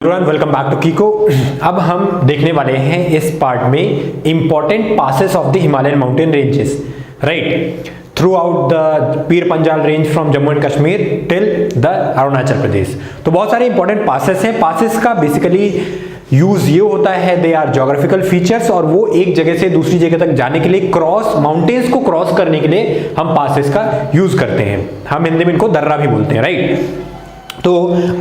Welcome back to कीको। अब हम देखने वाले हैं इस पार्ट में important passes of the Himalayan mountain ranges, right, throughout the Pir Panjal range from Jammu and Kashmir till the Arunachal Pradesh. तो बहुत सारे इंपॉर्टेंट पासेस हैं। पासेस का बेसिकली यूज ये होता है, दे आर ज्योग्राफिकल फीचर्स, और वो एक जगह से दूसरी जगह तक जाने के लिए, क्रॉस माउंटेन्स को क्रॉस करने के लिए हम पासेस का यूज करते हैं। हम हिंदी में इनको दर्रा भी बोलते हैं, राइट। तो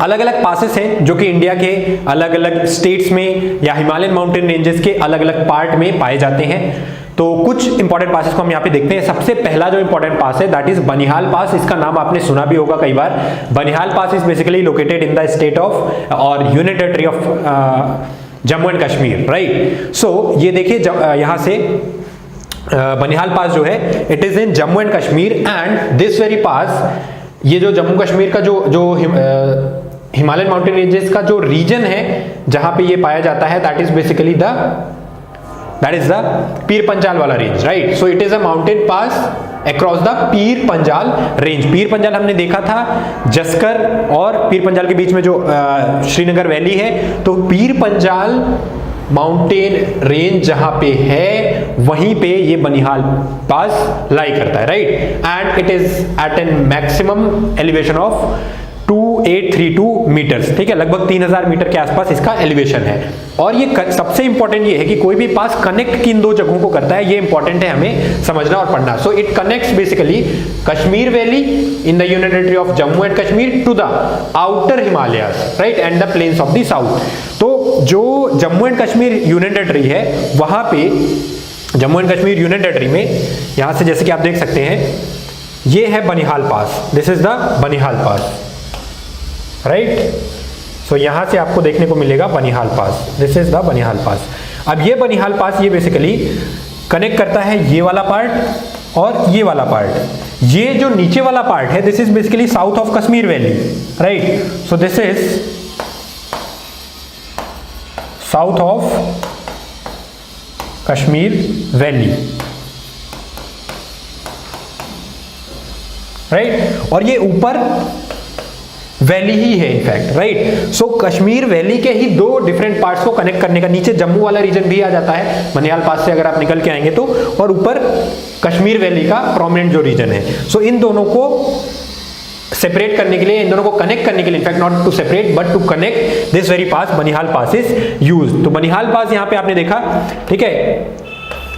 अलग अलग पासेस हैं जो कि इंडिया के अलग अलग स्टेट्स में या हिमालयन माउंटेन रेंजेस के अलग अलग पार्ट में पाए जाते हैं। तो कुछ इंपॉर्टेंट पासेस को हम यहाँ पे देखते हैं। सबसे पहला जो इंपॉर्टेंट पास है दैट इज बनिहाल पास। इसका नाम आपने सुना भी होगा कई बार। Banihal pass is basically located in the state of और union territory of Jammu and Kashmir, right. So ये देखिए यहाँ से बनिहाल पास जो है it is in Jammu and Kashmir, and this very pass, ये जो जम्मू कश्मीर का जो हिमालयन माउंटेन रेंजेस का जो रीजन है जहां पे ये पाया जाता है that is basically that is the Pir Panjal वाला range, right. So it is a mountain pass across the Pir Panjal range. Pir Panjal हमने देखा था जस्कर और पीर पंजाल के बीच में जो श्रीनगर वैली है, तो पीर पंजाल माउंटेन रेंज जहां पे है वहीं पे ये बनिहाल पास लाई करता है, right. And it is at an maximum elevation of 2832 metres, ठीक है, लगभग 3000 मीटर के आसपास इसका एलिवेशन है। और ये सबसे इंपॉर्टेंट ये है कि कोई भी पास कनेक्ट किन दो जगहों को करता है, ये इंपॉर्टेंट है हमें समझना और पढ़ना। So it connects basically Kashmir valley in the union territory of Jammu and Kashmir to the outer Himalayas, right, and the plains of the south. तो जो Jammu and Kashmir union territory है वहां पे Jammu and Kashmir union territory में यहां से जैसे कि आप देख सकते हैं ये है Banihal pass, this is the Banihal pass, right. So यहां से आपको देखने को मिलेगा Banihal pass, this is the Banihal pass. अब ये बनिहाल पास ये बेसिकली कनेक्ट करता है ये वाला पार्ट और ये वाला पार्ट। ये जो नीचे वाला पार्ट है this is basically south of Kashmir valley, right. So this is south of Kashmir valley, right. और ये ऊपर वैली ही है इनफैक्ट, राइट। सो कश्मीर वैली के ही दो डिफरेंट पार्ट्स को कनेक्ट करने का, नीचे जम्मू वाला रीजन भी आ जाता है बनिहाल पास से अगर आप निकल के आएंगे तो, और ऊपर कश्मीर वैली का प्रोमिनेंट जो रीजन है। सो इन दोनों को सेपरेट करने के लिए, इन दोनों को कनेक्ट करने के लिए, in fact not to separate but to connect this very pass, Banihal pass is used. तो बनिहाल पास यहां पे आपने देखा, ठीक है,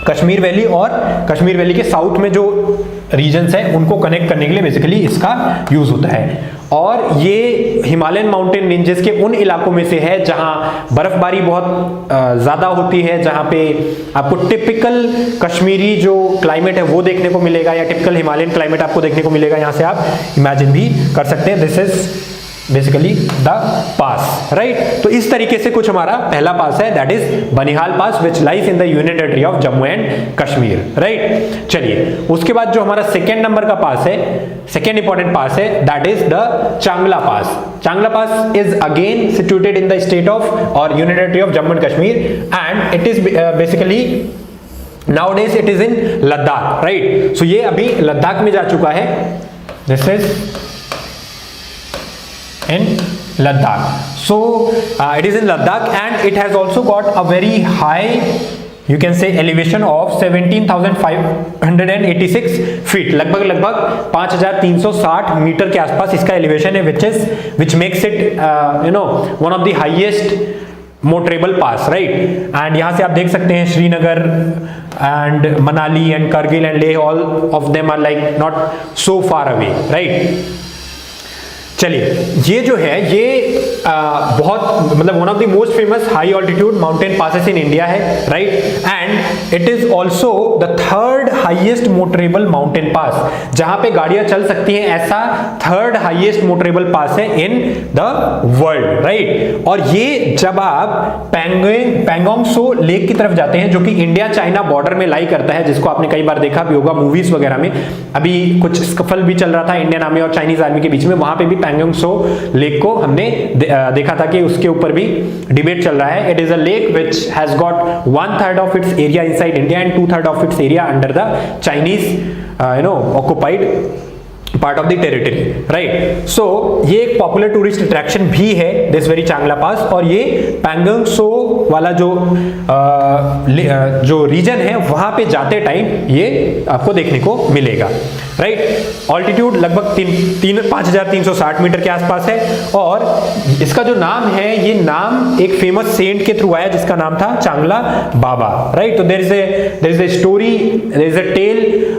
कश्मीर वैली और कश्मीर वैली के साउथ में जो रीजन्स हैं उनको कनेक्ट करने के लिए बेसिकली इसका यूज होता है। और ये हिमालयन माउंटेन रेंजेस के उन इलाकों में से है जहां बर्फबारी बहुत ज्यादा होती है, जहां पे आपको टिपिकल कश्मीरी जो क्लाइमेट है वो देखने को मिलेगा, या टिपिकल हिमालयन क्लाइमेट आपको देखने को मिलेगा। यहां से आप इमेजिन भी कर सकते हैं, this is basically the pass, right. तो इस तरीके से कुछ हमारा पहला पास है that is Banihal pass which lies in the union territory of Jammu and Kashmir, right. चलिए उसके बाद जो हमारा सेकेंड नंबर का पास है, सेकेंड इंपॉर्टेंट पास है that is the Changla pass. Changla pass is again situated in the state of और union territory of Jammu and Kashmir, and it is basically nowadays it is in Ladakh, right. So ये अभी लद्दाख में जा चुका है, this is in Ladakh. So it is in Ladakh and it has also got a very high, you can say, elevation of 17,586 feet, लगभग 5,360 metre के आसपास इसका एलिवेशन है, which makes it one of the highest motorable pass, right. And यहां से आप देख सकते हैं Srinagar and Manali and Kargil and Leh, all of them are like not so far away, right. चलिए ये जो है ये बहुत मतलब one of the most famous high altitude mountain passes in India है, right. And it is also the third highest motorable mountain pass, जहां पे गाड़ियां चल सकती हैं, ऐसा थर्ड हाईएस्ट मोटरेबल पास है इन द वर्ल्ड, राइट। और ये जब आप पैंगोंग सो लेक की तरफ जाते हैं जो कि इंडिया चाइना बॉर्डर में लाई करता है, जिसको आपने कई बार देखा भी होगा मूवीज वगैरह में। अभी कुछ स्कफल भी चल रहा था इंडियन आर्मी और चाइनीज आर्मी के बीच में, वहां पे भी पैंगोंग सो लेक को हमने देखा था कि उसके ऊपर भी डिबेट चल रहा है। It is a lake which has got 1/3 of its area inside India and 2/3 of its area under the Chinese occupied part of the territory, right. So ये एक पॉपुलर टूरिस्ट अट्रैक्शन भी है, दिस वेरी चांगला पास। और ये पैंगोंग सो वाला जो reason है वहां पे जाते टाइम ये आपको देखने को मिलेगा, राइट। ऑल्टीट्यूड लगभग 5360 मीटर के आसपास है। और इसका जो नाम है, ये नाम एक फेमस सेंट के थ्रू आया जिसका नाम था चांगला बाबा, राइट। तो there is a story, there is a tale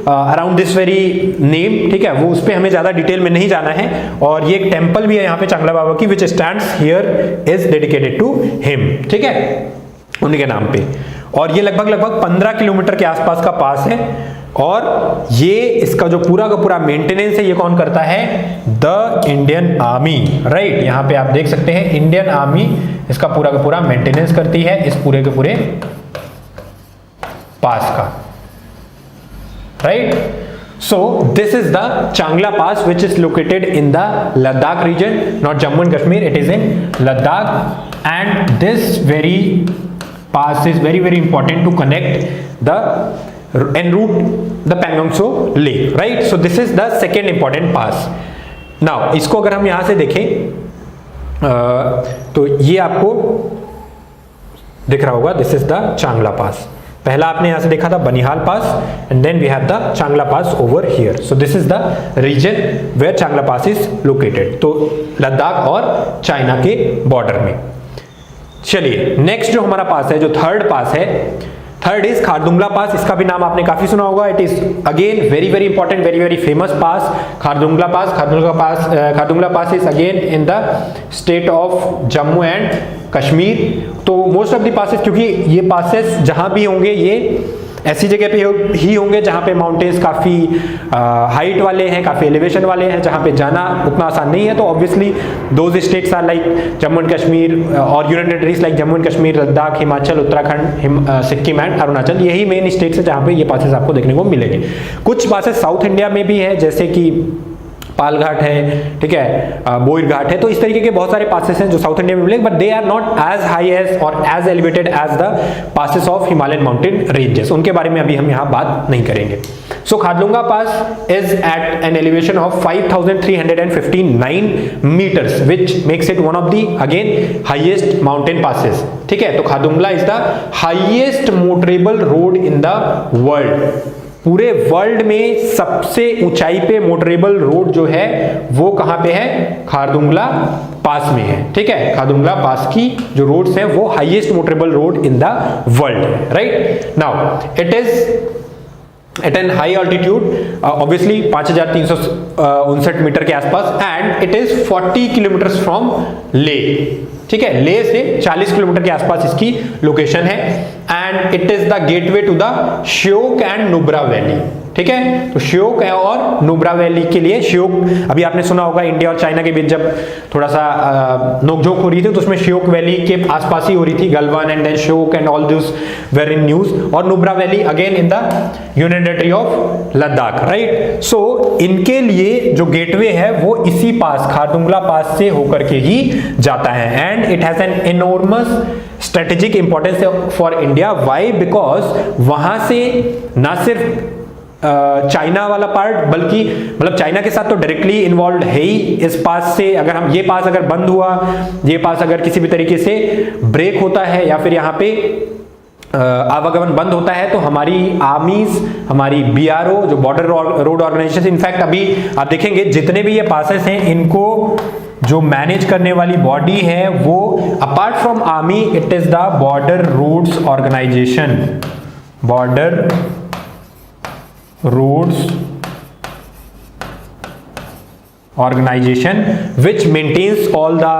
around this very name, ठीक है। वो उस पे हमें ज्यादा डिटेल में नहीं जाना है। और ये एक टेंपल भी है यहाँ पे चांगला बाबा की, which stands here is dedicated to him, ठीक है, उनके नाम पे। और ये लगभग 15 किलोमीटर के आसपास का पास है। और ये इसका जो पूरा का पूरा मेंटेनेंस है ये कौन करता है? The Indian army, right. यहाँ पे आप देख सकते हैं इंडियन आर्मी इसका पूरा का पूरा मेंटेनेंस करती है इस पूरे के पूरे पास का, right. So this is the Changla Pass, which is located in the Ladakh region, not Jammu and Kashmir. It is in Ladakh, and this very pass is very important to connect the en route the Pangong Tso Lake, right? So this is the second important pass. Now इसको अगर हम यहाँ से देखें तो ये आपको दिख रहा होगा, this is the Changla Pass. पहला आपने यहां से देखा था Banihal pass, and then we have the Changla pass over here. So this is the region where Changla pass is located, तो लद्दाख और चाइना के बॉर्डर में। चलिए नेक्स्ट जो हमारा पास है, जो थर्ड पास है, थर्ड इज खारदुंगला पास। इसका भी नाम आपने काफी सुना होगा। It is again very important, very famous pass, Khardungla pass. Khardungla pass is again in the state of Jammu and Kashmir. तो मोस्ट ऑफ द पासेस, क्योंकि ये पासेस जहां भी होंगे ये ऐसी जगह पे ही होंगे जहां पे माउंटेन्स काफी हाइट वाले हैं, काफी एलिवेशन वाले हैं, जहां पे जाना उतना आसान नहीं है। तो obviously those states are like Jammu and Kashmir और union territories like Jammu and Kashmir, Ladakh, Himachal, Uttarakhand, Sikkim and Arunachal, यही मेन स्टेट्स है जहां पे ये पासेस आपको देखने को मिलेंगे। कुछ पासेस साउथ इंडिया में भी है, जैसे कि पाल घाट है, ठीक है, बोईर घाट है। तो इस तरीके के बहुत सारे पासेस हैं जो साउथ इंडिया में मिलेंगे, but they are not as high as और as elevated as the passes of Himalayan mountain ranges. उनके बारे में अभी हम यहाँ बात नहीं करेंगे। So Khardunga pass is at an elevation of 5359 meters, which makes it one of the again highest mountain passes, ठीक है। तो Khardungla is the highest motorable road in the world. पूरे वर्ल्ड में सबसे ऊंचाई पे मोटरेबल रोड जो है वो कहां पे है? खारदुंगला पास में है, ठीक है। खारदुंगला पास की जो रोड्स हैं वो highest motorable road in the world, right. Now it is at an high altitude, obviously 5359 metre के आसपास, and it is 40 kilometre from Leh, ठीक है। ले से 40 किलोमीटर के आसपास इसकी लोकेशन है, and it is the gateway to the Shyok and Nubra valley, ठीक है। तो श्योक और नुब्रा वैली के लिए, श्योक अभी आपने सुना होगा इंडिया और चाइना के बीच जब थोड़ा सा नोकझोंक हो रही थी तो उसमें श्योक वैली के आसपास ही हो रही थी, Galwan and then Shyok and all this were in news. और Nubra valley again in the union territory of Ladakh, right. So इनके लिए जो गेटवे है वो इसी पास, खारदुंगला पास से होकर के ही जाता है, and it has an enormous strategic importance for India. Why? Because वहां से ना सिर्फ चाइना वाला पार्ट, बल्कि मतलब चाइना के साथ तो डायरेक्टली इन्वॉल्व है ही इस पास से। अगर हम ये पास अगर बंद हुआ, ये पास अगर किसी भी तरीके से ब्रेक होता है या फिर यहाँ पे आवागमन बंद होता है, तो हमारी आर्मीज, हमारी बीआरओ जो बॉर्डर रोड ऑर्गेनाइजेशन, इनफैक्ट अभी आप देखेंगे जितने भी ये पासेस हैं इनको जो मैनेज करने वाली बॉडी है वो apart from army it is the border roads organisation, border roads organization, which maintains all the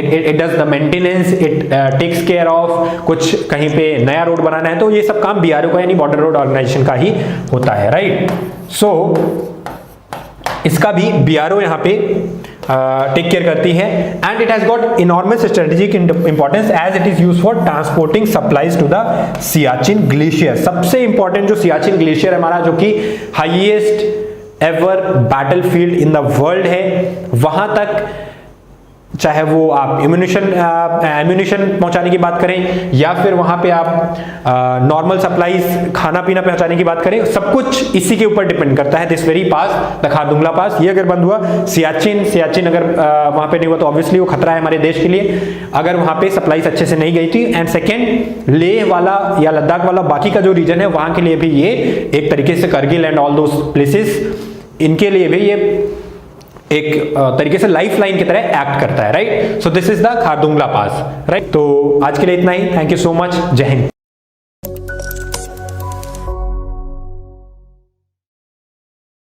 it does the maintenance, it takes care of, कुछ कहीं पे नया रोड बनाना है तो ये सब काम बीआरओ का यानी बॉर्डर रोड ऑर्गेनाइजेशन का ही होता है, राइट। सो इसका भी बीआरओ यहाँ पे टेक केयर करती है, and it has got enormous strategic importance as it is used for transporting supplies to the Siachen glacier. सबसे इंपॉर्टेंट जो सियाचिन ग्लेशियर है हमारा, जो कि highest ever battlefield in the world है, वहां तक चाहे वो आप एम्यूनिशन पहुंचाने की बात करें या फिर वहां पे आप नॉर्मल सप्लाईज खाना पीना पहुंचाने की बात करें, सब कुछ इसी के ऊपर डिपेंड करता है। This very pass, the Khardungla pass, ये अगर बंद हुआ, सियाचिन अगर वहां पे नहीं हुआ तो ऑब्वियसली वो खतरा है हमारे देश के लिए, अगर वहां पे सप्लाईज अच्छे से नहीं गई थी। एंड सेकेंड, लेह वाला या लद्दाख वाला बाकी का जो रीजन है वहां के लिए भी ये एक तरीके से Kargil and all those places, इनके लिए भी ये एक तरीके से लाइफ लाइन की तरह एक्ट करता है, right. So this is the Khardungla pass, right. तो आज के लिए इतना ही, थैंक यू सो मच, जय हिंद।